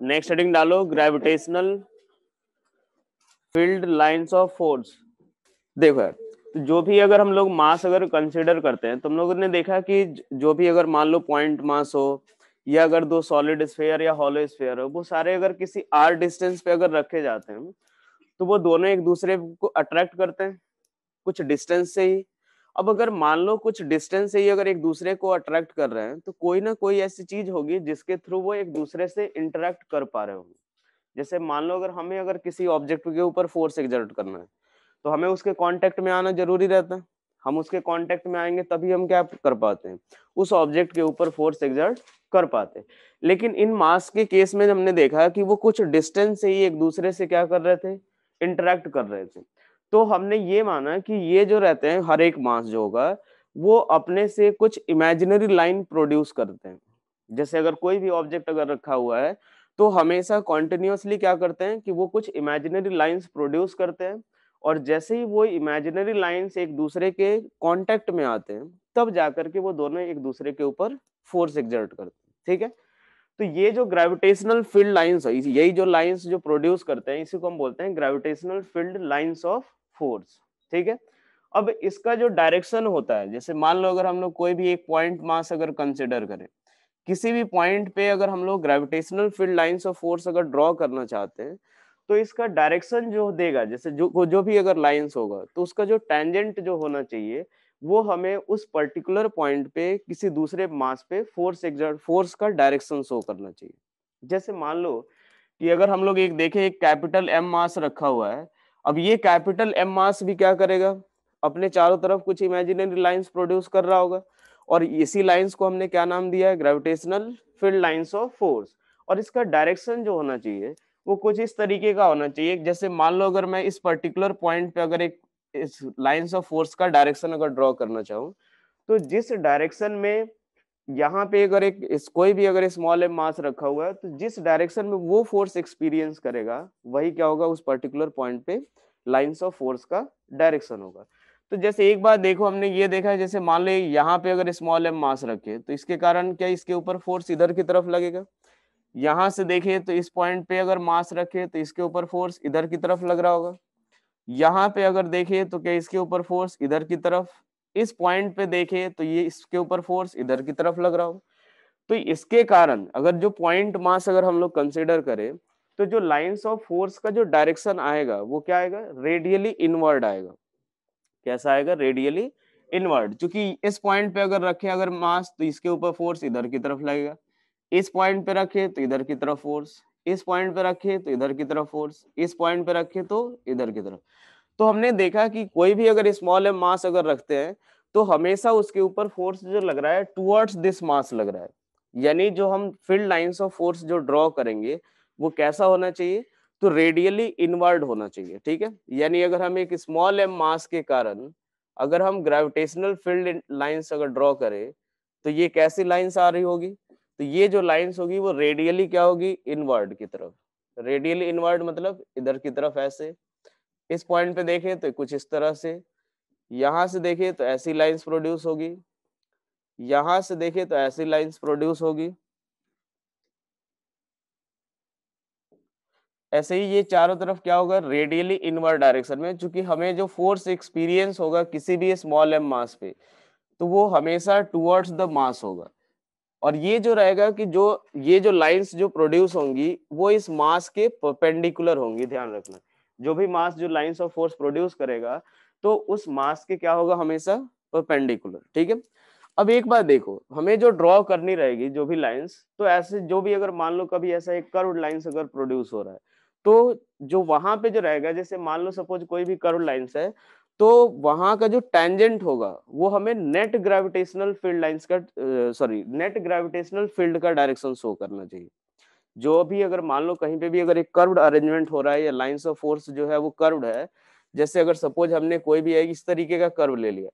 Next heading डालो gravitational field lines of force. देखो यार, तो जो भी अगर हम लोग मास अगर कंसिडर करते हैं तो हम लोगों ने देखा कि जो भी अगर मान लो पॉइंट मास हो या अगर दो सॉलिड स्फीयर या हॉलो स्फीयर हो, वो सारे अगर किसी आर डिस्टेंस पे अगर रखे जाते हैं तो वो दोनों एक दूसरे को अट्रैक्ट करते हैं कुछ डिस्टेंस से ही। अब अगर मान लो कुछ डिस्टेंस से ही अगर एक दूसरे को अट्रैक्ट कर रहे हैं तो कोई ना कोई ऐसी चीज होगी जिसके थ्रू वो एक दूसरे से इंटरेक्ट कर पा रहे होंगे। जैसे मान लो अगर हमें अगर किसी ऑब्जेक्ट के ऊपर फोर्स एक्सर्ट करना है तो हमें उसके कांटेक्ट में आना जरूरी रहता है। हम उसके कांटेक्ट में आएंगे तभी हम क्या कर पाते हैं, उस ऑब्जेक्ट के ऊपर फोर्स एक्सर्ट कर पाते हैं। लेकिन इन मास के केस में हमने देखा कि वो कुछ डिस्टेंस से ही एक दूसरे से क्या कर रहे थे, इंटरेक्ट कर रहे थे। तो हमने ये माना कि ये जो रहते हैं हर एक मास जो होगा वो अपने से कुछ इमेजिनरी लाइन प्रोड्यूस करते हैं। जैसे अगर कोई भी ऑब्जेक्ट अगर रखा हुआ है तो हमेशा कॉन्टिन्यूअसली क्या करते हैं कि वो कुछ इमेजिनरी लाइंस प्रोड्यूस करते हैं, और जैसे ही वो इमेजिनरी लाइंस एक दूसरे के कांटेक्ट में आते हैं तब जाकर के वो दोनों एक दूसरे के ऊपर फोर्स एक्सर्ट करते हैं। ठीक है, तो ये जो ग्रेविटेशनल फील्ड लाइंस है, यही जो लाइंस जो प्रोड्यूस करते हैं इसी को हम बोलते हैं gravitational field lines of force. ठीक है, अब इसका जो डायरेक्शन होता है, जैसे मान लो अगर हम लोग कोई भी एक पॉइंट मास अगर कंसिडर करें, किसी भी पॉइंट पे अगर हम लोग gravitational field lines of force अगर ड्रॉ करना चाहते हैं तो इसका डायरेक्शन जो देगा, जैसे जो भी अगर लाइंस होगा तो उसका जो टेंजेंट जो होना चाहिए वो हमें उस पर्टिकुलर पॉइंट पे किसी दूसरे मास पे फोर्स का डायरेक्शन शो करना चाहिए। जैसे मान लो कि अगर हम लोग एक देखें, एक कैपिटल एम मास रखा हुआ है। अब ये कैपिटल एम मास भी क्या करेगा, अपने चारों तरफ कुछ इमेजिनरी लाइंस प्रोड्यूस कर रहा होगा, और इसी लाइंस को हमने क्या नाम दिया है, gravitational field lines of force. और इसका डायरेक्शन जो होना चाहिए वो कुछ इस तरीके का होना चाहिए। जैसे मान लो अगर मैं इस पर्टिकुलर पॉइंट पे अगर एक इस लाइंस ऑफ फोर्स का डायरेक्शन अगर ड्रॉ करना चाहूँ तो जिस डायरेक्शन में यहाँ पे अगर एक कोई भी अगर स्मॉल एम मास रखा हुआ है तो जिस डायरेक्शन में वो फोर्स एक्सपीरियंस करेगा वही क्या होगा, उस पर्टिकुलर पॉइंट पे लाइंस ऑफ फोर्स का डायरेक्शन होगा। तो जैसे एक बार देखो, हमने ये देखा है, जैसे मान लो यहाँ पे अगर स्मॉल एम मास रखे तो इसके कारण क्या इसके ऊपर फोर्स इधर की तरफ लगेगा। यहाँ से देखे तो इस पॉइंट पे अगर मास रखे तो इसके ऊपर फोर्स इधर की तरफ लग रहा होगा। यहाँ पे अगर देखे तो क्या इसके ऊपर फोर्स इधर की तरफ, इस पॉइंट पे देखे तो ये इसके ऊपर फोर्स इधर की तरफ लग रहा हो। तो इसके कारण अगर जो पॉइंट मास अगर हम लोग कंसीडर करें तो जो लाइंस ऑफ फोर्स का जो डायरेक्शन आएगा वो क्या आएगा, रेडियली इनवर्ड आएगा। कैसा आएगा, रेडियली इनवर्ड। क्योंकि इस पॉइंट पे अगर रखे अगर मास तो इसके ऊपर फोर्स इधर की तरफ लगेगा, इस पॉइंट पे रखे तो इधर की तरफ फोर्स, इस पॉइंट पे रखे तो इधर की तरफ फोर्स, इस पॉइंट पे रखे तो इधर की तरफ। तो हमने देखा कि कोई भी अगर स्मॉल एम मास अगर रखते हैं तो हमेशा उसके ऊपर फोर्स जो लग रहा है टुवर्ड्स दिस मास लग रहा है। यानी जो हम फील्ड लाइंस ऑफ फोर्स जो ड्रॉ करेंगे वो कैसा होना चाहिए, तो रेडियली इनवर्ड होना चाहिए। ठीक है, यानी अगर हम एक स्मॉल एम मास के कारण अगर हम ग्रेविटेशनल फील्ड लाइंस अगर ड्रॉ करें तो ये कैसी लाइंस आ रही होगी, तो ये जो लाइंस होगी वो रेडियली क्या होगी, इनवर्ड की तरफ। रेडियली इनवर्ड मतलब इधर की तरफ ऐसे, इस पॉइंट पे देखें तो कुछ इस तरह से, यहां से देखें तो ऐसी लाइंस प्रोड्यूस होगी, यहां से देखें तो ऐसी लाइंस प्रोड्यूस होगी। ऐसे ही ये चारों तरफ क्या होगा, रेडियली इनवर्ड डायरेक्शन में। चूंकि हमें जो फोर्स एक्सपीरियंस होगा किसी भी स्मॉल एम मास पे तो वो हमेशा टुवर्ड्स द मास होगा। और ये जो रहेगा कि जो ये जो लाइंस जो प्रोड्यूस होंगी वो इस मास के परपेंडिकुलर होंगी। ध्यान रखना, जो भी मास जो लाइंस ऑफ फोर्स प्रोड्यूस करेगा तो उस मास के क्या होगा, हमेशा परपेंडिकुलर। ठीक है, अब एक बात देखो, हमें जो ड्रॉ करनी रहेगी जो भी लाइंस, तो ऐसे जो भी अगर मान लो कभी ऐसा एक कर्व्ड लाइंस अगर प्रोड्यूस हो रहा है तो जो वहां पे जो रहेगा, जैसे मान लो सपोज कोई भी कर्व्ड लाइंस है तो वहां का जो टेंजेंट होगा वो हमें नेट ग्रेविटेशनल फील्ड लाइंस का सॉरी नेट ग्रेविटेशनल फील्ड का डायरेक्शन शो करना चाहिए। जो भी अगर मान लो कहीं पे भी अगर एक कर्व्ड अरेंजमेंट हो रहा है या लाइंस ऑफ फोर्स जो है वो कर्व्ड है, जैसे अगर सपोज हमने कोई भी एक इस तरीके का कर्व ले लिया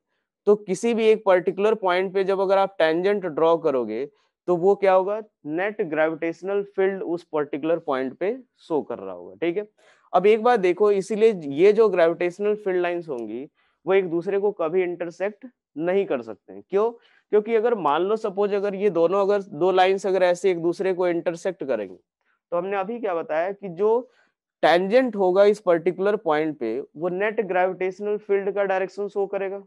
तो किसी भी एक पर्टिकुलर पॉइंट पे जब अगर आप टेंजेंट ड्रॉ करोगे तो वो क्या होगा, नेट ग्रेविटेशनल फील्ड उस पर्टिकुलर पॉइंट पे शो कर रहा होगा। ठीक है, अब एक बात देखो, इसीलिए ये जो ग्रेविटेशनल फील्ड लाइंस होंगी वो एक दूसरे को कभी इंटरसेक्ट नहीं कर सकते हैं। क्यों, क्योंकि अगर मान लो सपोज अगर ये दोनों अगर दो लाइंस अगर ऐसे एक दूसरे को इंटरसेक्ट करेंगे तो हमने अभी क्या बताया कि जो टेंजेंट होगा इस पर्टिकुलर पॉइंट पे वो नेट ग्रेविटेशनल फील्ड का डायरेक्शन शो करेगा,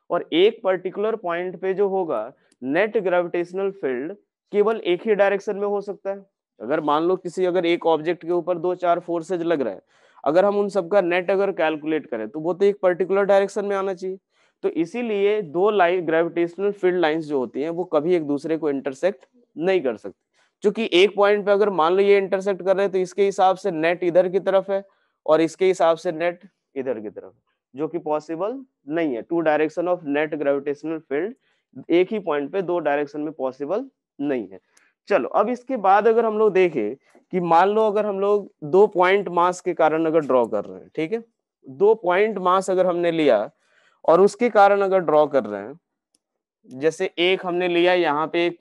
और एक पर्टिकुलर पॉइंट पे जो होगा नेट ग्रेविटेशनल फील्ड केवल एक ही डायरेक्शन में हो सकता है। अगर मान लो किसी अगर एक ऑब्जेक्ट के ऊपर 2-4 फोर्सेज लग रहा है, अगर हम उन सबका नेट अगर कैलकुलेट करें तो वो तो एक पर्टिकुलर डायरेक्शन में आना चाहिए। तो इसीलिए दो लाइन ग्रेविटेशनल फील्ड लाइंस जो होती हैं वो कभी एक दूसरे को इंटरसेक्ट नहीं कर सकती, क्योंकि एक पॉइंट पे अगर मान लो ये इंटरसेक्ट कर रहे हैं तो इसके हिसाब से नेट इधर की तरफ है और इसके हिसाब से नेट इधर की तरफ, जो कि पॉसिबल नहीं है। Two direction of net gravitational field एक ही पॉइंट पे दो डायरेक्शन में पॉसिबल नहीं है। चलो अब इसके बाद अगर हम लोग देखें कि मान लो अगर हम लोग दो पॉइंट मास के कारण अगर ड्रॉ कर रहे हैं, ठीक है, दो पॉइंट मास अगर हमने लिया और उसके कारण अगर ड्रॉ कर रहे हैं, जैसे एक हमने लिया यहाँ पे एक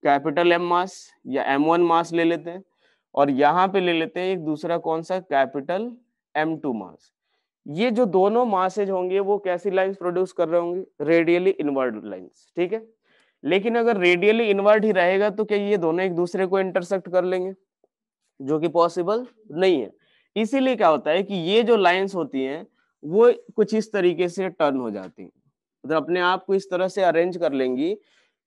कैपिटल एम मास या M1 मास ले लेते हैं, और यहाँ पे ले लेते हैं एक दूसरा कौन सा कैपिटल M2 मास। ये जो दोनों मासेज होंगे वो कैसी लाइंस प्रोड्यूस कर रहे होंगे, रेडियली इनवर्ड लाइंस, ठीक है। लेकिन अगर रेडियली इनवर्ड ही रहेगा तो क्या ये दोनों एक दूसरे को इंटरसेक्ट कर लेंगे, जो कि पॉसिबल नहीं है। इसीलिए क्या होता है कि ये जो लाइंस होती हैं वो कुछ इस तरीके से टर्न हो जाती हैं, मतलब अपने आप को इस तरह से अरेंज कर लेंगी,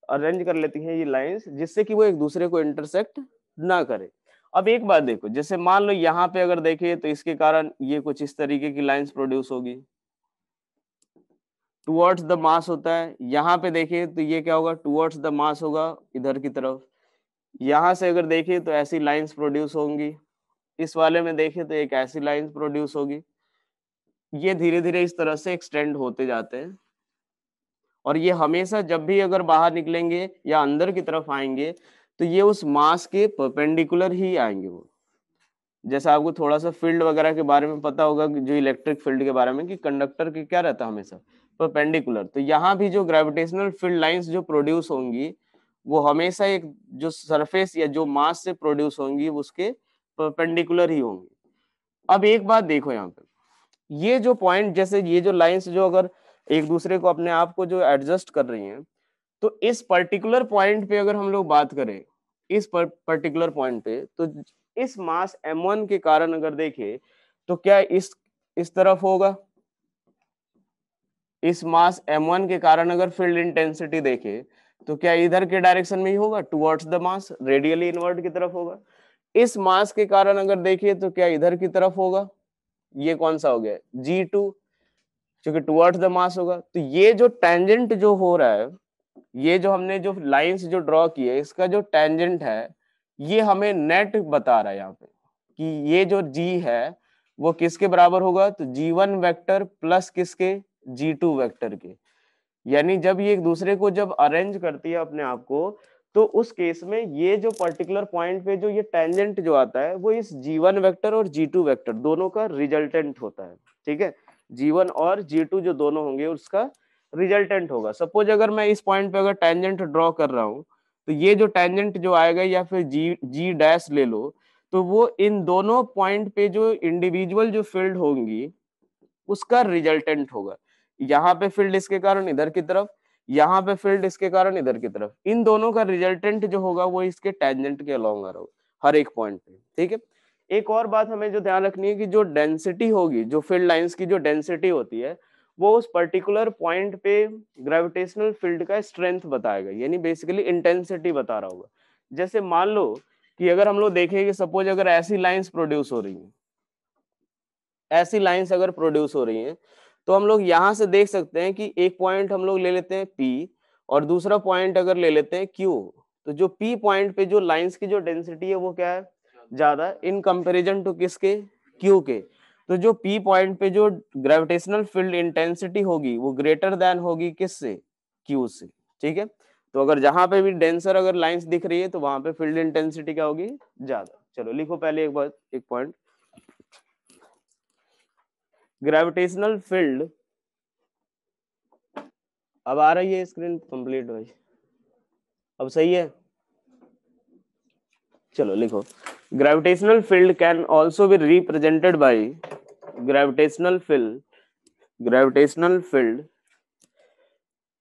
अरेंज कर लेती हैं ये लाइंस, जिससे कि वो एक दूसरे को इंटरसेक्ट ना करे। अब एक बात देखो, जैसे मान लो यहाँ पे अगर देखें तो इसके कारण ये कुछ इस तरीके की लाइंस प्रोड्यूस होगी, टुवर्ड्स द मास होता है। यहाँ पे देखें तो ये क्या होगा, टुवर्ड्स द मास होगा इधर की तरफ। यहाँ से अगर देखें तो ऐसी लाइंस प्रोड्यूस होंगी, इस वाले में देखें तो एक ऐसी लाइंस प्रोड्यूस होगी। ये धीरे धीरे इस तरह से एक्सटेंड होते जाते हैं, और ये हमेशा जब भी अगर बाहर निकलेंगे या अंदर की तरफ आएंगे तो ये उस मास के परपेंडिकुलर ही आएंगे। वो जैसा आपको थोड़ा सा फील्ड वगैरह के बारे में पता होगा, जो इलेक्ट्रिक फील्ड के बारे में, कि कंडक्टर की क्या रहता है हमेशा परपेंडिकुलर, तो यहाँ भी जो ग्रेविटेशनल फील्ड लाइंस जो प्रोड्यूस होंगी वो हमेशा एक जो सरफेस या जो मास से प्रोड्यूस होंगी उसके परपेंडिकुलर ही होंगी। अब एक बात देखो यहाँ पे, ये जो पॉइंट, जैसे ये जो लाइंस जो अगर एक दूसरे को अपने आप को जो एडजस्ट कर रही हैं, तो इस पर्टिकुलर पॉइंट पे अगर हम लोग बात करें, इस पर्टिकुलर पॉइंट पे, तो इस मास m1 के कारण अगर देखें तो क्या इस तरफ होगा, इस मास m1 के कारण अगर फील्ड इंटेंसिटी देखें तो क्या इधर के डायरेक्शन में ही होगा, towards the mass, radially inward की तरफ होगा। इस मास के कारण अगर देखें तो क्या इधर की तरफ होगा, ये कौन सा हो गया G2, क्योंकि टुवर्ड्स द मास होगा। तो ये जो टेंजेंट जो हो रहा है, ये जो हमने जो लाइंस जो ड्रॉ की है, इसका जो टेंजेंट है ये हमें नेट बता रहा है यहाँ पे कि ये जो G है वो किसके बराबर होगा, तो G1 वेक्टर प्लस किसके, G2 वेक्टर के। यानी जब ये एक दूसरे को जब अरेंज करती है अपने आप को, तो उस केस में ये जो पर्टिकुलर पॉइंट पे जो ये टेंजेंट जो आता है वो इस G1 वेक्टर और G2 वेक्टर दोनों का रिजल्टेंट होता है, ठीक है। G1 और G2 जो दोनों होंगे उसका रिजल्टेंट होगा। सपोज अगर मैं इस पॉइंट पे अगर टेंजेंट ड्रॉ कर रहा हूँ तो ये जो टेंजेंट जो आएगा, या फिर जी डैश ले लो, तो वो इन दोनों पॉइंट पे जो इंडिविजुअल जो फील्ड होंगी उसका रिजल्टेंट होगा। यहाँ पे फील्ड इसके कारण इधर की तरफ, यहाँ पे फील्ड इसके कारण इधर की तरफ, इन दोनों का रिजल्टेंट जो होगा वो इसके टेंजेंट के अलॉन्ग आ रहा होगा हर एक पॉइंट पे, ठीक है। एक और बात हमें जो ध्यान रखनी है कि जो डेंसिटी होगी, जो फील्ड लाइंस की जो डेंसिटी होती है वो उस पर्टिकुलर पॉइंट पे ग्रेविटेशनल फील्ड का स्ट्रेंथ बताएगा, यानी बेसिकली इंटेंसिटी बता रहा होगा। जैसे मान लो कि अगर हम लोग देखें कि सपोज अगर ऐसी लाइंस प्रोड्यूस हो रही हैं, ऐसी लाइंस अगर प्रोड्यूस हो रही हैं, तो हम लोग यहाँ से देख सकते हैं कि एक पॉइंट हम लोग ले लेते हैं P और दूसरा पॉइंट अगर ले लेते हैं Q, तो जो P पॉइंट पे जो लाइंस की जो डेंसिटी है वो क्या है, ज्यादा इन कंपैरिजन टू किसके, Q के। तो जो P पॉइंट पे जो ग्रेविटेशनल फील्ड इंटेंसिटी होगी वो ग्रेटर देन होगी किससे, Q से, ठीक है। तो अगर जहां पे भी डेंसर अगर लाइंस दिख रही है तो वहां पे फील्ड इंटेंसिटी क्या होगी, ज्यादा। चलो लिखो पहले एक बार एक पॉइंट, ग्रेविटेशनल फील्ड, अब आ रही है स्क्रीन कंप्लीट भाई, अब सही है। चलो लिखो, gravitational field can also be represented by, gravitational field, gravitational field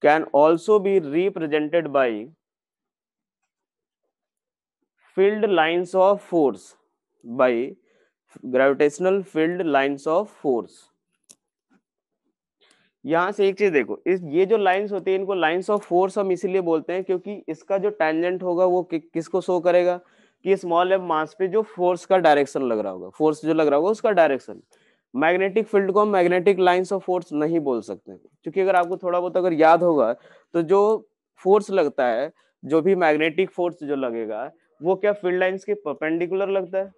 can also be represented by field lines of force by gravitational field lines of force. यहाँ से एक चीज देखो, इस ये जो लाइंस होती है इनको लाइंस ऑफ फोर्स हम इसीलिए बोलते हैं क्योंकि इसका जो टेंजेंट होगा वो किसको शो करेगा कि स्मॉल एफ मास पे जो फोर्स का डायरेक्शन लग रहा होगा, फोर्स जो लग रहा होगा उसका डायरेक्शन। मैग्नेटिक फील्ड को हम मैग्नेटिक लाइंस ऑफ फोर्स नहीं बोल सकते, क्योंकि अगर आपको थोड़ा बहुत अगर याद होगा तो जो फोर्स लगता है, जो भी मैग्नेटिक फोर्स जो लगेगा वो क्या फील्ड लाइंस के परपेंडिकुलर लगता है।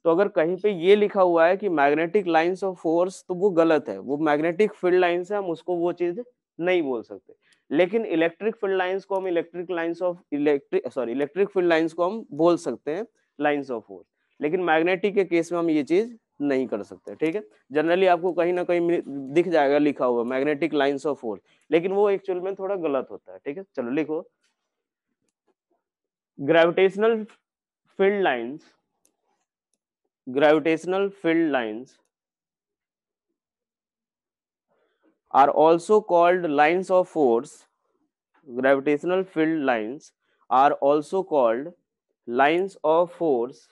तो अगर कहीं पे ये लिखा हुआ है कि मैग्नेटिक लाइंस ऑफ फोर्स, तो वो गलत है, वो मैग्नेटिक फील्ड लाइंस है, हम उसको वो चीज नहीं बोल सकते। लेकिन इलेक्ट्रिक फील्ड लाइंस को हम इलेक्ट्रिक फील्ड लाइंस को हम बोल सकते हैं लाइंस ऑफ फोर्स, लेकिन मैग्नेटिक के केस में हम ये चीज नहीं कर सकते। ठीक है, जनरली आपको कहीं ना कहीं दिख जाएगा लिखा हुआ मैग्नेटिक लाइंस ऑफ फोर्स, लेकिन वो एक्चुअल में थोड़ा गलत होता है। ठीक है, चलो लिखो gravitational field lines, gravitational field lines are also called lines of force. Gravitational field lines are also called lines of force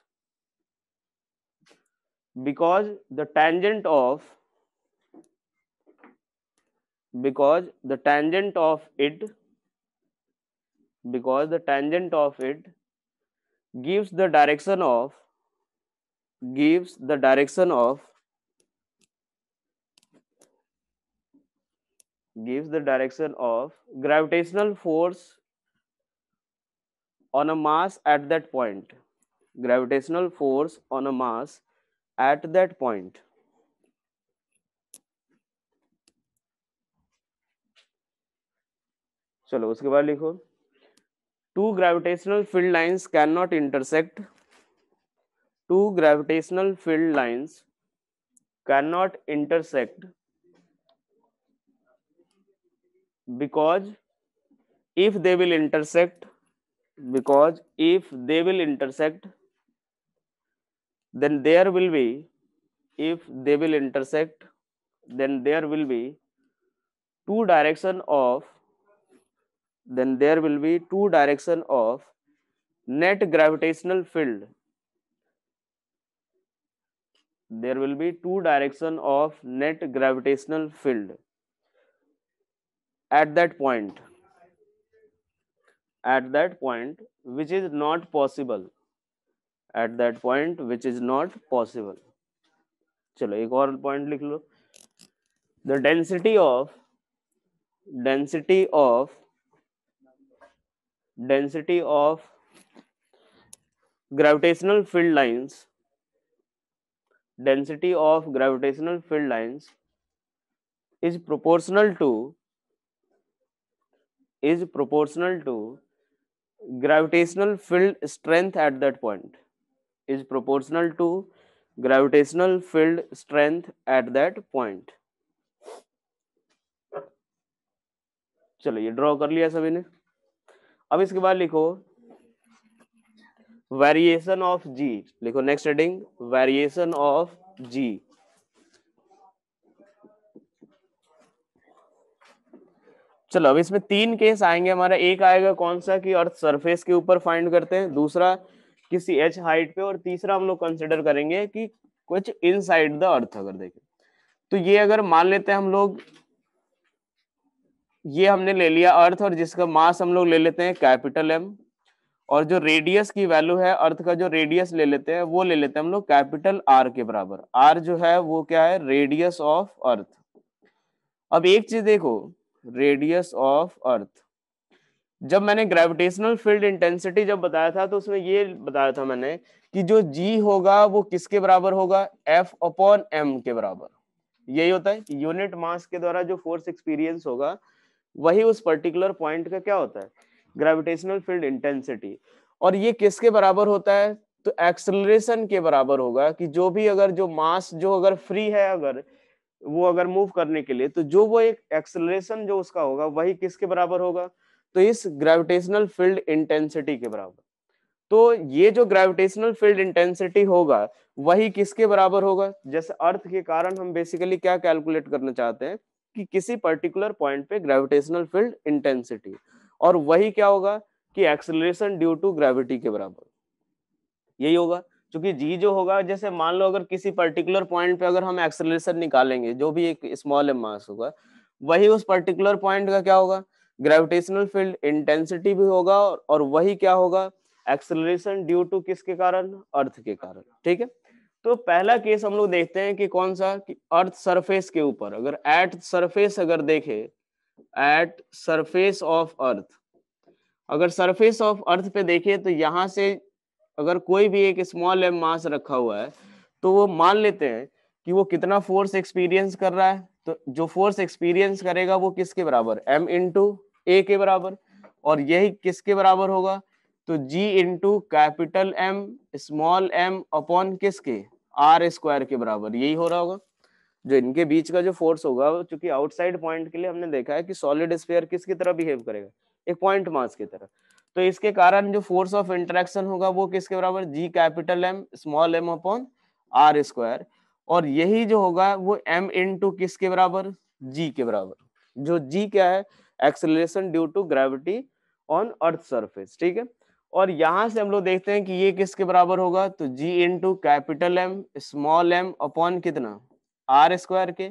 because the tangent of it gives the direction of gravitational force on a mass at that point. Gravitational force on a mass at that point. चलो उसके बाद लिखो two gravitational field lines cannot intersect. Two gravitational field lines cannot intersect because if they will intersect, then there will be two direction of net gravitational field. There will be two direction of net gravitational field at that point, which is not possible. चलो एक और point लिख लो, the density of gravitational field lines is proportional to gravitational field strength at that point. चलो ये draw कर लिया सभी ने। अब इसके बाद लिखो वेरिएशन ऑफ जी, लिखो नेक्स्ट हेडिंग वेरिएशन ऑफ जी। चलो अब इसमें तीन केस आएंगे हमारा, एक आएगा कौन सा कि अर्थ सरफेस के ऊपर फाइंड करते हैं, दूसरा किसी h हाइट पे, और तीसरा हम लोग कंसिडर करेंगे कि कुछ इनसाइड द अर्थ अगर देखें तो। ये अगर मान लेते हैं हम लोग, ये हमने ले लिया अर्थ और जिसका मास हम लोग ले लेते हैं कैपिटल M, और जो रेडियस की वैल्यू है अर्थ का, जो रेडियस ले लेते हैं वो ले लेते हैं हम लोग कैपिटल R के बराबर। R जो है वो क्या है, रेडियस ऑफ अर्थ। अब एक चीज देखो, रेडियस ऑफ अर्थ, जब मैंने ग्रेविटेशनल फील्ड इंटेंसिटी जब बताया था तो उसमें ये बताया था मैंने कि जो G होगा वो किसके बराबर होगा, F/m के बराबर। यही होता है कि यूनिट मास के द्वारा जो फोर्स एक्सपीरियंस होगा वही उस पर्टिकुलर पॉइंट का क्या होता है, ग्रेविटेशनल फील्ड इंटेंसिटी। और ये किसके बराबर होता है, तो एक्सेलरेशन के बराबर होगा कि जो भी अगर जो मास जो अगर फ्री है, अगर वो अगर मूव करने के लिए, तो जो वो एक एक्सेलरेशन जो उसका होगा वही किसके बराबर होगा, तो इस ग्रेविटेशनल फील्ड इंटेंसिटी के बराबर। तो ये जो ग्रेविटेशनल फील्ड इंटेंसिटी होगा वही किसके बराबर होगा, जैसे अर्थ के कारण हम बेसिकली क्या कैलकुलेट करना चाहते हैं कि किसी पर्टिकुलर पॉइंट पे ग्रेविटेशनल फील्ड इंटेंसिटी, और वही क्या होगा कि एक्सेलरेशन ड्यू टू ग्रेविटी के बराबर। यही होगा, क्योंकि जी जो होगा, जैसे मान लो अगर किसी पर्टिकुलर पॉइंट पे अगर हम एक्सेलरेशन निकालेंगे, जो भी एक स्मॉल एम मास होगा, वही उस पर्टिकुलर पॉइंट का क्या होगा, ग्रेविटेशनल फील्ड इंटेंसिटी भी होगा, और वही क्या होगा, एक्सेलरेशन ड्यू टू किसके कारण, अर्थ के कारण। ठीक है, तो पहला केस हम लोग देखते हैं कि कौन सा, कि अर्थ सरफेस के ऊपर, अगर एट सरफेस अगर देखे, एट सरफेस ऑफ अर्थ, अगर सरफेस ऑफ अर्थ पे देखे तो यहां से अगर कोई भी एक स्मॉल एम मास रखा हुआ है, तो वो मान लेते हैं कि वो कितना फोर्स एक्सपीरियंस कर रहा है, तो जो फोर्स एक्सपीरियंस करेगा वो किसके बराबर, m इंटू ए के बराबर, और यही किसके बराबर होगा, तो g into capital M small m upon किसके, आर स्क्वायर के बराबर, यही हो रहा होगा। जो इनके बीच का जो फोर्स होगा, चूंकि आउटसाइड पॉइंट के लिए हमने देखा है कि सॉलिड स्फीयर किसकी तरह बिहेव करेगा, एक पॉइंट मास की तरह, तो इसके कारण जो फोर्स ऑफ इंटरेक्शन होगा वो किसके बराबर, G capital M small M upon R square, और यही जो होगा वो m इंटू किसके बराबर, g के बराबर, जो g क्या है, acceleration due to gravity on earth surface. ठीक है, और यहां से हम लोग देखते हैं कि ये किसके बराबर होगा, तो g into capital M small M upon कितना, आर स्क्वायर के,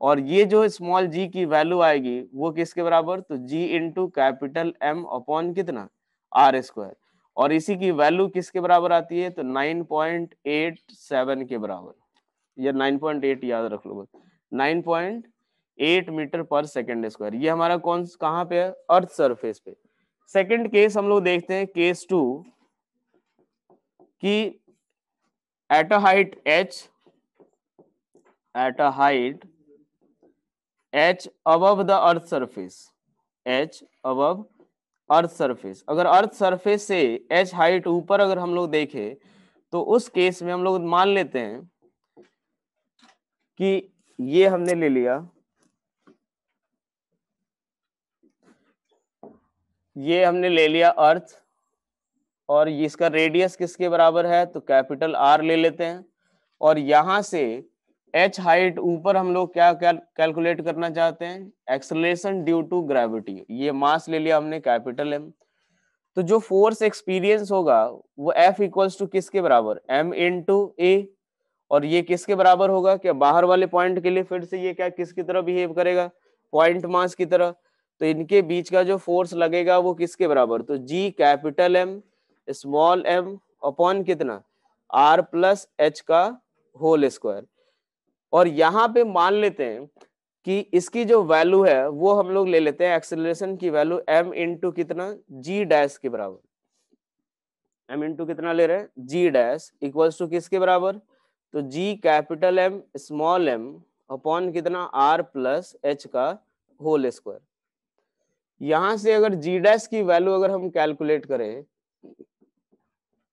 और ये जो स्मॉल जी की वैल्यू आएगी वो किसके बराबर, तो जी इंटू कैपिटल एम अपॉन कितना, आर स्क्वायर, और इसी की वैल्यू किसके बराबर आती है, तो 9.87 के बराबर, या 9.8 याद रख लो बस, 9.8 मीटर पर सेकेंड स्क्वायर। ये हमारा कौन कहाँ पे है, अर्थ सरफेस पे। सेकंड केस हम लोग देखते हैं, केस 2, कि at a height h, at a height h above the earth surface, h above earth surface, अगर अर्थ सरफेस से h हाइट ऊपर अगर हम लोग देखें, तो उस केस में हम लोग मान लेते हैं कि ये हमने ले लिया, ये हमने ले लिया अर्थ, और इसका रेडियस किसके बराबर है, तो कैपिटल R ले लेते हैं, और यहां से h हाइट ऊपर हम लोग क्या कैलकुलेट करना चाहते हैं, एक्सेलरेशन ड्यू टू ग्रेविटी, ये मास ले लिया हमने कैपिटल M, तो जो फोर्स एक्सपीरियंस होगा वो F इक्वल्स टू किसके बराबर, m इंटू ए, और ये किसके बराबर होगा, क्या बाहर वाले पॉइंट के लिए फिर से ये क्या किसकी तरह बिहेव करेगा, पॉइंट मास की तरह, तो इनके बीच का जो फोर्स लगेगा वो किसके बराबर, तो G capital M small m upon कितना, R प्लस H का होल स्क्वायर, और यहाँ पे मान लेते हैं कि इसकी जो वैल्यू है वो हम लोग ले लेते हैं, एक्सेलरेशन की वैल्यू m इंटू कितना, g डैश के बराबर, m इंटू कितना ले रहे हैं, g डैश इक्वल्स टू किसके बराबर, तो g capital M small m upon कितना, r प्लस h का होल स्क्वायर। यहां से अगर g डैश की वैल्यू अगर हम कैलकुलेट करें,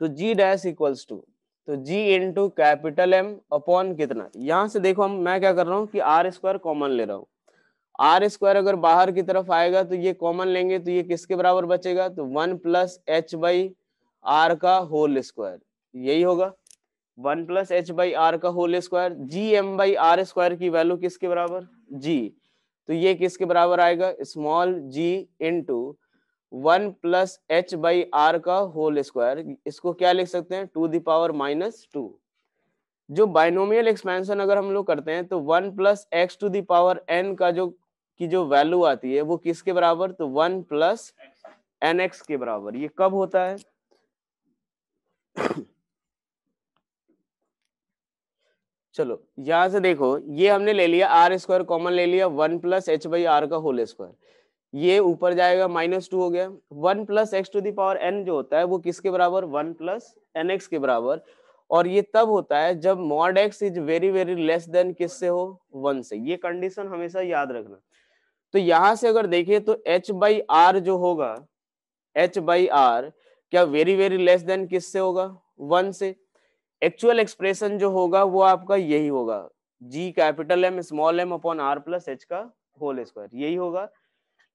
तो g डैश इक्वल्स टू, तो g into capital M upon कितना, यहां से देखो मैं क्या कर रहा हूँ कि आर स्क्वायर कॉमन ले रहा हूँ, आर स्क्वायर अगर बाहर की तरफ आएगा तो ये कॉमन लेंगे, तो ये किसके बराबर बचेगा, तो 1 प्लस एच बाई आर का होल स्क्वायर, यही होगा 1 प्लस एच बाई आर का whole square, G M by R square की वैल्यू किसके बराबर, जी, तो ये किसके बराबर आएगा, small G into 1 plus H by R का होल स्क्वायर, इसको क्या लिख सकते हैं, टू द पावर -2। जो बाइनोमियल एक्सपेंशन अगर हम लोग करते हैं तो 1 plus X to the power n का जो वैल्यू आती है वो किसके बराबर, तो 1 प्लस एन एक्स के बराबर। ये कब होता है चलो यहां से देखो, ये हमने ले लिया आर स्क्वायर कॉमन ले लिया, 1 प्लस एच बाई आर का होल स्क्वायर, ये ऊपर जाएगा -2 हो गया, 1 plus X to the power n जो होता है वो किसके बराबर, 1 प्लस एन एक्स के बराबर, और ये तब होता है जब mod x is very very less than किससे हो, 1 से, ये कंडीशन हमेशा याद रखना। तो यहां से अगर देखिए तो h बाई आर जो होगा, h बाई आर क्या वेरी वेरी लेस देन किससे होगा, 1 से, एक्चुअल एक्सप्रेशन जो होगा वो आपका यही होगा, g capital M small m upon r plus h का होल स्क्वायर, यही होगा।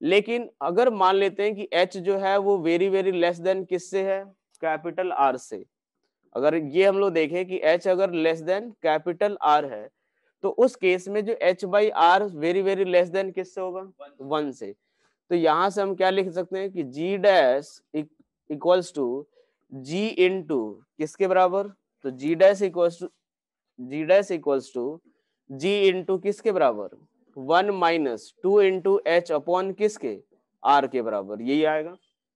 लेकिन अगर मान लेते हैं कि h जो है वो वेरी वेरी लेस देन किससे है, कैपिटल R से, अगर ये हम लोग देखें कि h अगर लेस देन कैपिटल R है, तो उस केस में जो h by R very very less than किससे होगा, 1 से, तो यहां से हम क्या लिख सकते हैं कि g dash equals to G into किसके बराबर, तो G dash equals to G into किसके बराबर, 1 माइनस 2 इंटू एच अपॉन किसके, आर के बराबर, यही आएगा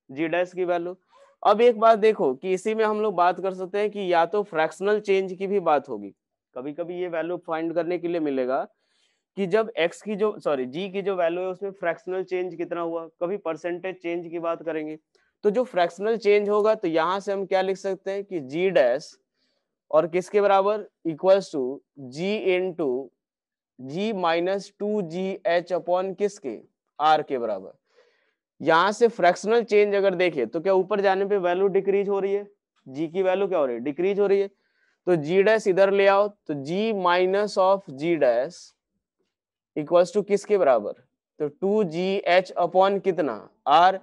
जी डैश की वैल्यू। अब एक बात देखो कि इसी में हम लोग बात कर सकते हैं कि या तो फ्रैक्शनल चेंज की भी बात होगी, कभी कभी ये वैल्यू फाइंड करने के लिए मिलेगा कि जब x की जो g की जो वैल्यू है उसमें फ्रैक्शनल चेंज कितना हुआ, कभी परसेंटेज चेंज की बात करेंगे। तो जो फ्रैक्शनल चेंज होगा तो यहाँ से हम क्या लिख सकते हैं कि g डैश और किसके बराबर, equals to g into G minus 2gh upon किसके, r के बराबर। यहाँ से फ्रैक्शनल चेंज अगर देखें तो क्या ऊपर जाने पे वैल्यू डिक्रीज हो रही है, g की वैल्यू क्या हो रही है, डिक्रीज हो रही है। तो g डैश इधर ले आओ तो g minus of g dash equals to किसके बराबर, तो 2gh अपॉन कितना, r।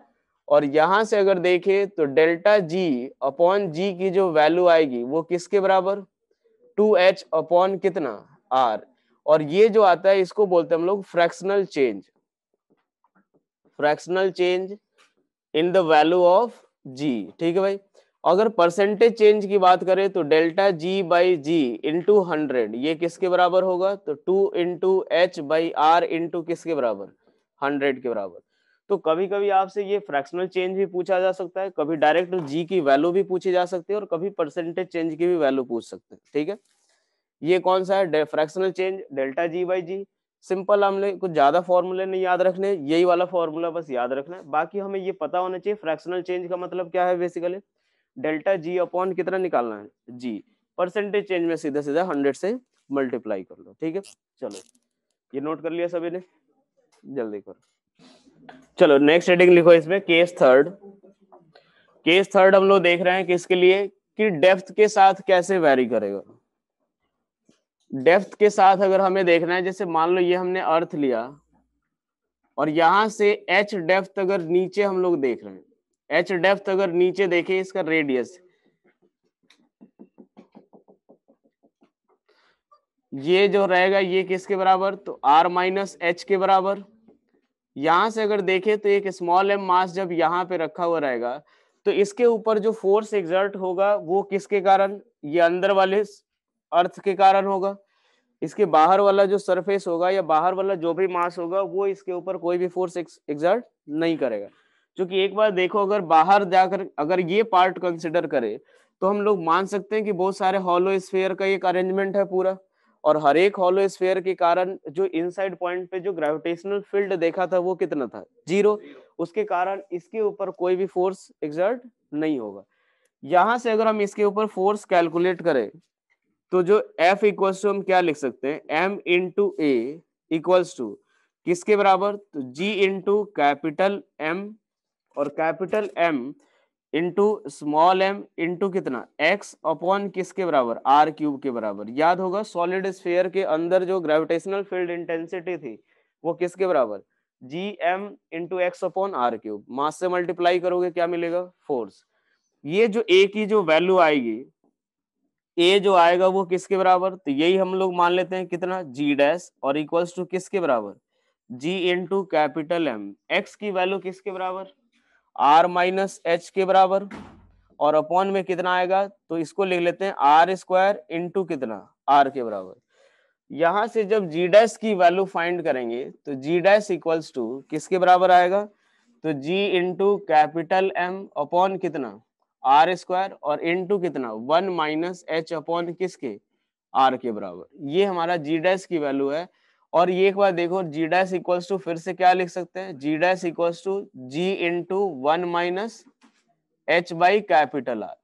और यहां से अगर देखें तो डेल्टा g अपॉन g की जो वैल्यू आएगी वो किसके बराबर, 2h अपॉन कितना, r। और ये जो आता है इसको बोलते हैं हम लोग fractional change, fractional change in the value of g। ठीक है भाई। अगर परसेंटेज चेंज की बात करें तो delta g by G into 100 ये किसके बराबर होगा, तो 2 into H by R into किसके बराबर, 100 के बराबर। तो कभी कभी आपसे ये फ्रैक्शनल चेंज भी पूछा जा सकता है, कभी डायरेक्ट g की वैल्यू भी पूछी जा सकती है और कभी परसेंटेज चेंज की भी वैल्यू पूछ सकते हैं। ठीक है, ये कौन सा है fractional change, delta G by G. Simple, हमने कुछ ज्यादा फॉर्मूले नहीं याद रखने, यही वाला फॉर्मूला बस याद रखना है। बाकी हमें ये पता होना चाहिए फ्रैक्शनल चेंज का मतलब क्या है, बेसिकली डेल्टा जी अपॉन कितना निकालना है, जी। परसेंटेज चेंज में सीधा सीधा 100 से मल्टीप्लाई कर लो। ठीक है, चलो ये नोट कर लिया सभी ने, जल्दी करो। चलो नेक्स्ट हेडिंग लिखो इसमें, केस थर्ड। केस थर्ड हम लोग देख रहे हैं किसके लिए, कि डेप्थ के साथ कैसे वैरी करेगा। डेप्थ के साथ अगर हमें देखना है, जैसे मान लो ये हमने अर्थ लिया और यहां से एच डेप्थ अगर नीचे हम लोग देख रहे हैं, एच डेप्थ अगर नीचे देखें इसका रेडियस, ये जो रहेगा ये किसके बराबर, तो r माइनस एच के बराबर। यहां से अगर देखें तो एक स्मॉल एम मास जब यहाँ पे रखा हुआ रहेगा तो इसके ऊपर जो फोर्स एग्जर्ट होगा वो किसके कारण, ये अंदर वाले अर्थ के कारण होगा। इसके बाहर वाला जो सरफेस होगा या बाहर वाला जो भी मास होगा वो इसके ऊपर कोई भी फोर्स एग्जर्ट नहीं करेगा। क्योंकि एक बार देखो, अगर बाहर जाकर अगर ये पार्ट कंसिडर करें तो हम लोग मान सकते हैं कि बहुत सारे हॉलो स्फीयर का एक अरेंजमेंट है पूरा, और हर एक हॉलो स्फीयर के कारण जो इनसाइड पॉइंट पे जो ग्रेविटेशनल फील्ड देखा था वो कितना था, 0। उसके कारण इसके ऊपर कोई भी फोर्स एग्जर्ट नहीं होगा। यहां से अगर हम इसके ऊपर फोर्स कैलकुलेट करें तो जो F इक्वल्स टू हम क्या लिख सकते हैं, M into A equals to किसके बराबर, तो G इंटू कैपिटल M और capital M into small m into कितना x अपॉन किसके बराबर, आर क्यूब के बराबर। याद होगा सॉलिड स्फीयर के अंदर जो ग्रेविटेशनल फील्ड इंटेंसिटी थी वो किसके बराबर, G M into X upon R cube. Mass से मल्टीप्लाई करोगे क्या मिलेगा, फोर्स। ये जो a की जो वैल्यू आएगी, ए जो आएगा वो किसके बराबर, तो यही हम लोग मान लेते हैं कितना, जी डैश और इक्वल्स टू किसके बराबर, जी इंटू कैपिटल एम। एक्स की वैल्यू किसके बराबर, आर माइनस एच के बराबर, और अपॉन में कितना आएगा तो इसको लिख लेते हैं आर स्क्वायर इंटू कितना, आर के बराबर। यहां से जब जी डैश की वैल्यू फाइंड करेंगे तो जी डैश इक्वल्स टू किसके बराबर आएगा, तो जी इंटू कैपिटल एम अपॉन कितना, आर स्क्वायर और इंटू कितना 1 माइनस एच अपॉन किसके, आर के बराबर। ये हमारा जी डैश की वैल्यू है। और ये एक बार देखो, जी डैश इक्वल्स टू फिर से क्या लिख सकते हैं, G dash equals to G into 1 minus H by capital R.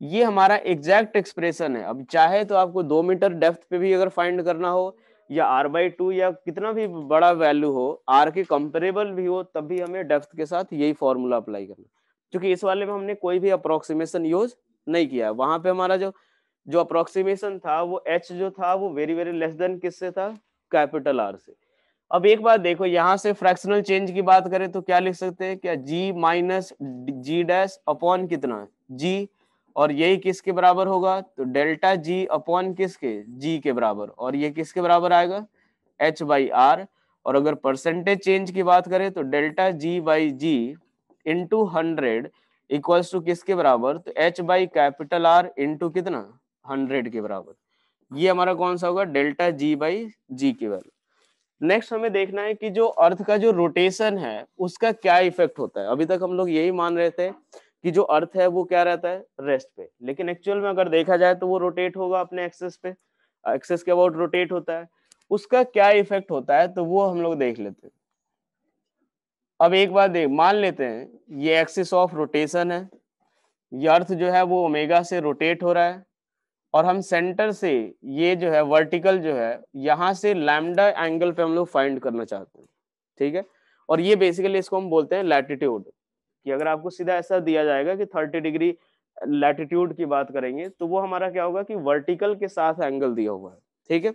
ये हमारा एग्जैक्ट एक्सप्रेशन है। अब चाहे तो आपको 2 मीटर डेप्थ पे भी अगर फाइंड करना हो या r/2 या कितना भी बड़ा वैल्यू हो, r के कंपेरेबल भी हो, तब भी हमें डेप्थ के साथ यही फॉर्मूला अप्लाई करना। क्योंकि इस वाले में हमने कोई भी अप्रोक्सीमेशन यूज नहीं किया। वहां पे हमारा जो जो अप्रोक्सीमेशन था वो h जो था वो वेरी वेरी लेस देन किससे था, कैपिटल R से। अब एक बात देखो, यहां से फ्रैक्शनल चेंज की बात करें तो क्या लिख सकते हैं, क्या g माइनस जी डैश अपॉन कितना है, g, और यही किसके बराबर होगा, तो डेल्टा जी अपॉन किसके, जी के बराबर, और ये किसके बराबर आएगा, h बाई आर। और अगर परसेंटेज चेंज की बात करें तो delta G by G into 100 equals to किसके बराबर, तो h by capital R into कितना 100 के बराबर। ये हमारा कौन सा होगा, डेल्टा जी बाई जी की वैल्यू। नेक्स्ट हमें देखना है कि जो अर्थ का जो रोटेशन है उसका क्या इफेक्ट होता है। अभी तक हम लोग यही मान रहे थे कि जो अर्थ है वो क्या रहता है, रेस्ट पे, लेकिन एक्चुअल में अगर देखा जाए तो वो रोटेट होगा अपने एक्सेस पे, एक्सेस के अबाउट रोटेट होता है। उसका क्या इफेक्ट होता है तो वो हम लोग देख लेते हैं। अब एक बात देख, मान लेते हैं ये एक्सिस ऑफ रोटेशन है, ये अर्थ जो है वो ओमेगा से रोटेट हो रहा है, और हम सेंटर से ये जो है वर्टिकल जो है यहाँ से लैम्डा एंगल पे हम लोग फाइंड करना चाहते हैं, ठीक है। और ये बेसिकली इसको हम बोलते हैं लैटिट्यूड, कि अगर आपको सीधा ऐसा दिया जाएगा कि 30 डिग्री लैटिट्यूड की बात करेंगे तो वो हमारा क्या होगा कि वर्टिकल के साथ एंगल दिया हुआ है, ठीक है।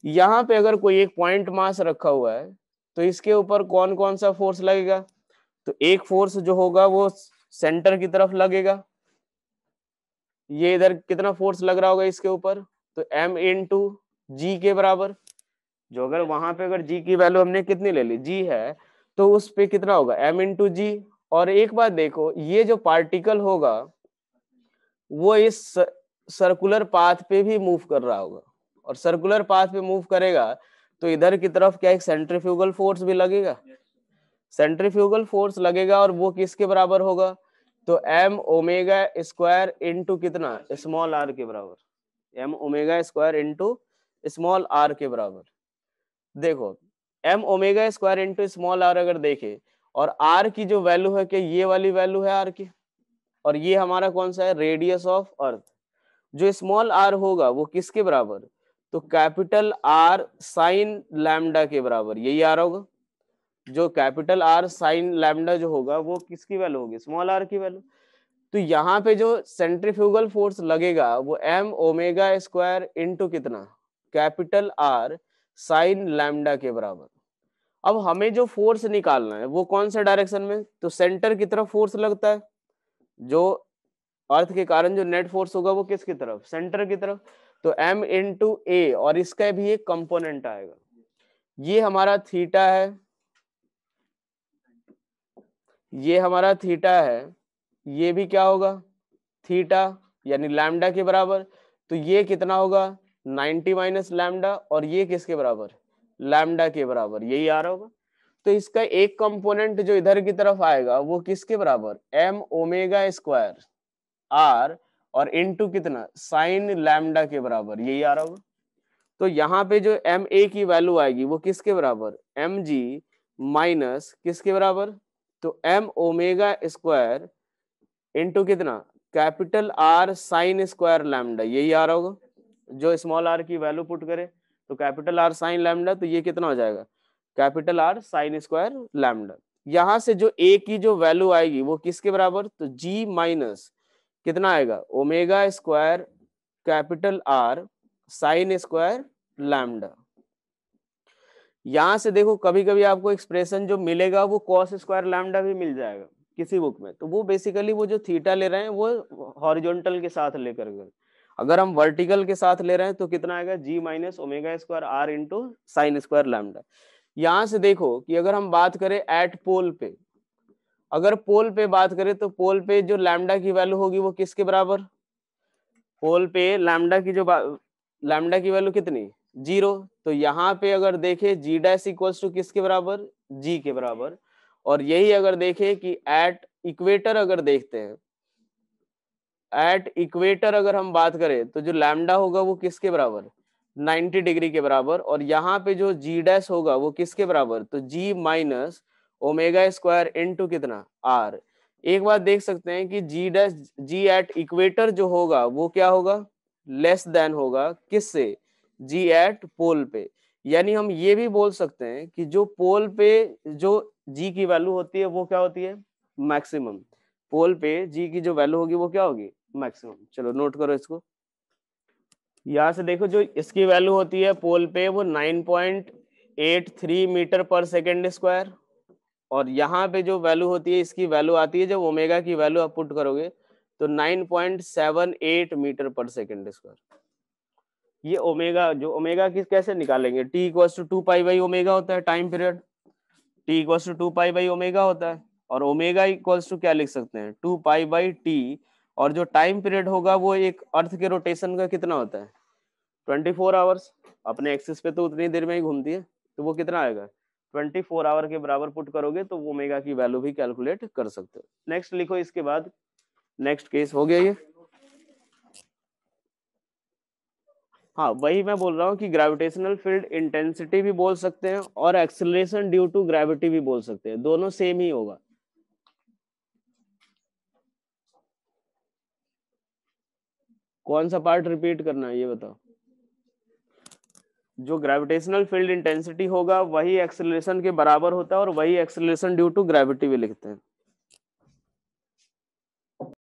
यहाँ पे अगर कोई एक पॉइंट मास रखा हुआ है तो इसके ऊपर कौन कौन सा फोर्स लगेगा, तो एक फोर्स जो होगा वो सेंटर की तरफ लगेगा, ये इधर कितना फोर्स लग रहा होगा इसके ऊपर, तो m इंटू जी के बराबर। जो अगर वहां पे अगर g की वैल्यू हमने कितनी ले ली, g है, तो उस पे कितना होगा m इंटू जी। और एक बात देखो, ये जो पार्टिकल होगा वो इस सर्कुलर पाथ पे भी मूव कर रहा होगा, और सर्कुलर पाथ पे मूव करेगा तो इधर की तरफ क्या एक सेंट्रीफ्यूगल फोर्स भी लगेगा, सेंट्रीफ्यूगल फोर्स लगेगा, और वो किसके बराबर होगा, तो m ओमेगा स्क्वायर इंटू कितना स्मॉल r के बराबर, m omega square into small r के बराबर। देखो m omega square into small r अगर देखे, और r की जो वैल्यू है, क्या ये वाली वैल्यू है r की, और ये हमारा कौन सा है, रेडियस ऑफ अर्थ। जो स्मॉल r होगा वो किसके बराबर, तो कैपिटल R साइन लैम्डा के बराबर, यही आ रहा होगा। जो कैपिटल R साइन लैम्डा जो होगा वो किसकी वैल्यू होगी, स्मॉल r की वैल्यू। तो यहाँ पे जो सेंट्रीफ्यूगल फोर्स लगेगा वो m ओमेगा स्क्वायर इंटू कितना कैपिटल R साइन लैम्डा के बराबर। अब हमें जो फोर्स निकालना है वो कौन सा डायरेक्शन में, तो सेंटर की तरफ फोर्स लगता है। जो अर्थ के कारण जो नेट फोर्स होगा वो किसकी तरफ, सेंटर की तरफ। तो m इंटू ए, और इसका भी एक कंपोनेंट आएगा, ये हमारा थीटा है, ये हमारा थीटा है, ये भी क्या होगा थीटा, यानी लैम्डा के बराबर। तो ये कितना होगा 90 माइनस लैम्डा, और ये किसके बराबर, लैम्डा के बराबर, यही आ रहा होगा। तो इसका एक कंपोनेंट जो इधर की तरफ आएगा वो किसके बराबर, m ओमेगा स्क्वायर r और इनटू कितना साइन लैम्डा के बराबर, यही आ रहा होगा। तो यहाँ पे जो एम ए की वैल्यू आएगी वो किसके बराबर, एम जी माइनस किसके बराबर, तो m ओमेगा स्क्वायर इनटू कितना capital R sign square lambda, यही आ रहा होगा। जो स्मॉल r की वैल्यू पुट करे तो कैपिटल R साइन लैम्डा, तो ये कितना हो जाएगा capital R sign square lambda. यहाँ से जो a की जो वैल्यू आएगी वो किसके बराबर, तो g माइनस कितना आएगा omega square capital R sign square lambda. यहाँ से देखो कभी कभी आपको एक्सप्रेशन जो मिलेगा वो कॉस स्क्वायर लैम्डा भी मिल जाएगा किसी बुक में, तो वो बेसिकली वो जो थीटा ले रहे हैं वो हॉरिजॉन्टल के साथ लेकर गए। अगर हम वर्टिकल के साथ ले रहे हैं तो कितना आएगा G minus omega square R into sine square lambda. यहाँ से देखो कि अगर हम बात करें एट पोल पे, अगर पोल पे बात करें तो पोल पे जो लैम्डा की वैल्यू होगी वो किसके बराबर, पोल पे लैम्डा की जो लैम्डा की वैल्यू कितनी 0। तो यहाँ पे अगर देखे जी डैश इक्वल्स टू किसके बराबर, जी के बराबर। और यही अगर देखे कि एट इक्वेटर अगर देखते हैं, एट इक्वेटर अगर हम बात करें तो जो लैम्डा होगा वो किसके बराबर 90 डिग्री के बराबर। और यहाँ पे जो जी डैश होगा वो किसके बराबर, तो जी माइनस ओमेगा स्क्वायर इनटू कितना आर। एक बात देख सकते हैं कि जी डैश जी एट इक्वेटर जो होगा वो क्या होगा, लेस देन होगा किससे, जी एट पोल पे। यानी हम ये भी बोल सकते हैं कि जो पोल पे जो जी की वैल्यू होती है वो क्या होती है मैक्सिमम, पोल पे जी की जो वैल्यू होगी वो क्या होगी मैक्सिमम। चलो नोट करो इसको। यहाँ से देखो जो इसकी वैल्यू होती है पोल पे वो 9.83 मीटर पर सेकेंड स्क्वायर, और यहाँ पे जो वैल्यू होती है इसकी वैल्यू आती है जब ओमेगा की वैल्यू आप पुट करोगे तो 9.78 मीटर पर सेकेंड स्क्वायर। ये ओमेगा, जो ओमेगा की कैसे निकालेंगे, t equals to 2 pi by omega होता है time period, t equals to 2 pi by omega होता है। और ओमेगा इक्वल्स टू क्या लिख सकते हैं 2 पाई/t, और जो टाइम पीरियड होगा वो एक अर्थ के रोटेशन का कितना होता है 24 आवर्स, अपने एक्सिस पे तो उतनी देर में ही घूमती है, तो वो कितना आएगा 24 आवर के बराबर पुट करोगे तो ओमेगा की वैल्यू भी कैलकुलेट कर सकते हो। नेक्स्ट लिखो, इसके बाद नेक्स्ट केस हो गया ये। हाँ, वही मैं बोल रहा हूँ कि ग्रेविटेशनल फील्ड इंटेंसिटी भी बोल सकते हैं और एक्सेलरेशन ड्यू टू ग्रेविटी भी बोल सकते हैं, दोनों सेम ही होगा। कौन सा पार्ट रिपीट करना है ये बताओ। जो ग्रेविटेशनल फील्ड इंटेंसिटी होगा वही एक्सेलरेशन के बराबर होता है और वही एक्सेलरेशन ड्यू टू ग्रेविटी भी लिखते हैं।